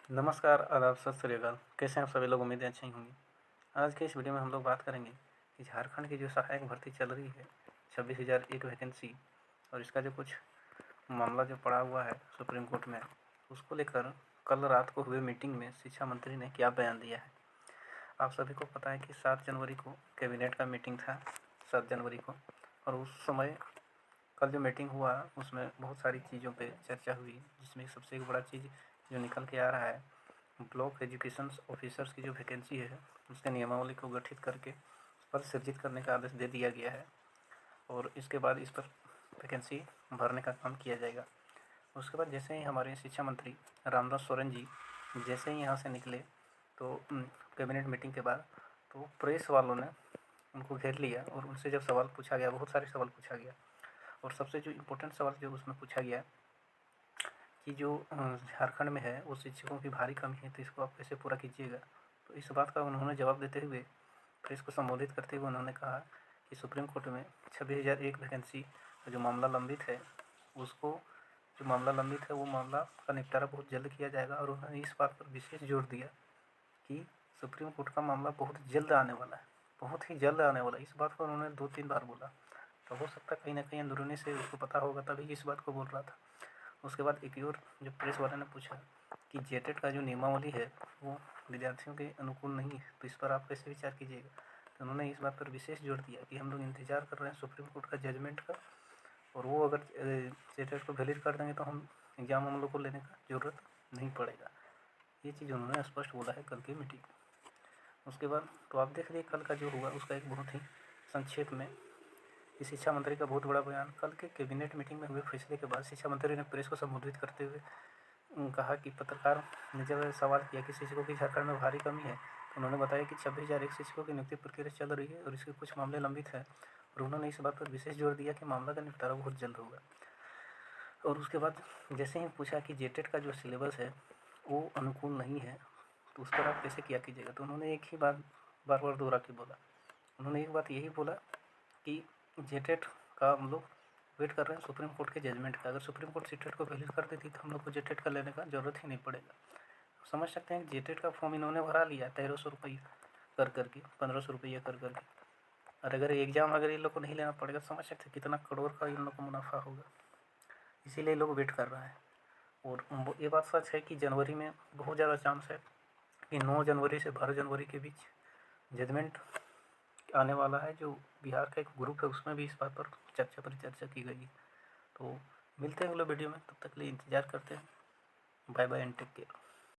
नमस्कार, आदाब, सत श्री अकाल। कैसे हैं आप सभी लोग? उम्मीद है अच्छे ही होंगे। आज के इस वीडियो में हम लोग बात करेंगे कि झारखंड की जो सहायक भर्ती चल रही है 26,001 वैकेंसी, और इसका जो कुछ मामला जो पड़ा हुआ है सुप्रीम कोर्ट में, उसको लेकर कल रात को हुए मीटिंग में शिक्षा मंत्री ने क्या बयान दिया है। आप सभी को पता है कि 7 जनवरी को कैबिनेट का मीटिंग था, 7 जनवरी को, और उस समय कल जो मीटिंग हुआ उसमें बहुत सारी चीज़ों पे चर्चा हुई, जिसमें सबसे एक बड़ा चीज़ जो निकल के आ रहा है, ब्लॉक एजुकेशन ऑफिसर्स की जो वैकेंसी है उसके नियमावली को गठित करके उस पर सृजित करने का आदेश दे दिया गया है, और इसके बाद इस पर वैकेंसी भरने का काम किया जाएगा। उसके बाद जैसे ही हमारे शिक्षा मंत्री रामदास सोरेन जी जैसे ही यहाँ से निकले, तो कैबिनेट मीटिंग के बाद तो प्रेस वालों ने उनको घेर लिया और उनसे जब सवाल पूछा गया, बहुत सारे सवाल पूछा गया, और सबसे जो इम्पोर्टेंट सवाल जो उसमें पूछा गया कि जो झारखंड में है वो शिक्षकों की भारी कमी है, तो इसको आप कैसे पूरा कीजिएगा। तो इस बात का उन्होंने जवाब देते हुए प्रेस को संबोधित करते हुए उन्होंने कहा कि सुप्रीम कोर्ट में 26,001 वैकेंसी का जो मामला लंबित है, उसको जो मामला लंबित है वो मामला का निपटारा बहुत जल्द किया जाएगा। और उन्होंने इस बात पर विशेष जोर दिया कि सुप्रीम कोर्ट का मामला बहुत जल्द आने वाला है, बहुत ही जल्द आने वाला है। इस बात को उन्होंने 2-3 बार बोला, तो हो सकता है कहीं ना कहीं अंदरूनी से उसको पता होगा, तभी इस बात को बोल रहा था। उसके बाद एक और जो प्रेस वाले ने पूछा कि जेटेट का जो नियमावली है वो विद्यार्थियों के अनुकूल नहीं है, तो इस पर आप कैसे विचार कीजिएगा। तो उन्होंने इस बात पर विशेष जोर दिया कि हम लोग इंतज़ार कर रहे हैं सुप्रीम कोर्ट का जजमेंट का, और वो अगर जेटेट को वैलिड कर देंगे तो हम एग्ज़ाम हम लोग को लेने का ज़रूरत नहीं पड़ेगा। ये चीज़ उन्होंने स्पष्ट बोला है कल की मीटिंग में। उसके बाद तो आप देख रहे कल का जो हुआ उसका एक बहुत ही संक्षेप में शिक्षा मंत्री का बहुत बड़ा बयान। कल के कैबिनेट मीटिंग में हुए फैसले के बाद शिक्षा मंत्री ने प्रेस को संबोधित करते हुए कहा कि पत्रकार ने जब सवाल किया कि शिक्षकों की झारखंड में भारी कमी है, तो उन्होंने बताया कि 26,001 शिक्षकों की नियुक्ति प्रक्रिया चल रही है और इसके कुछ मामले लंबित हैं, और उन्होंने इस बात पर विशेष जोर दिया कि मामला का निपटारा बहुत जल्द होगा। और उसके बाद जैसे ही पूछा कि जेटेट का जो सिलेबस है वो अनुकूल नहीं है, तो उस पर आप कैसे किया कीजिएगा। तो उन्होंने एक ही बात बार बार दोहरा के बोला। उन्होंने एक बात यही बोला कि जेटेट का हम लोग वेट कर रहे हैं सुप्रीम कोर्ट के जजमेंट का। अगर सुप्रीम कोर्ट सीटेट को वैलिड कर देती तो हम लोग को जेटेट का लेने का ज़रूरत ही नहीं पड़ेगा। समझ सकते हैं कि जेटेट का फॉर्म इन्होंने भरा लिया 1,300 रुपये कर करके, 1,500 रुपये कर करके, और अगर एग्ज़ाम अगर इन लोग को नहीं लेना पड़ेगा, समझ सकते हैं कितना करोड़ का इन लोग को मुनाफा होगा। इसीलिए लोग वेट कर रहे हैं। और ये बात सच है कि जनवरी में बहुत ज़्यादा चांस है कि 9 जनवरी से 12 जनवरी के बीच जजमेंट आने वाला है। जो बिहार का एक ग्रुप है उसमें भी इस बात पर चर्चा की गई है। तो मिलते हैं अगले वीडियो में, तब तक के लिए इंतज़ार करते हैं। Bye bye and take care.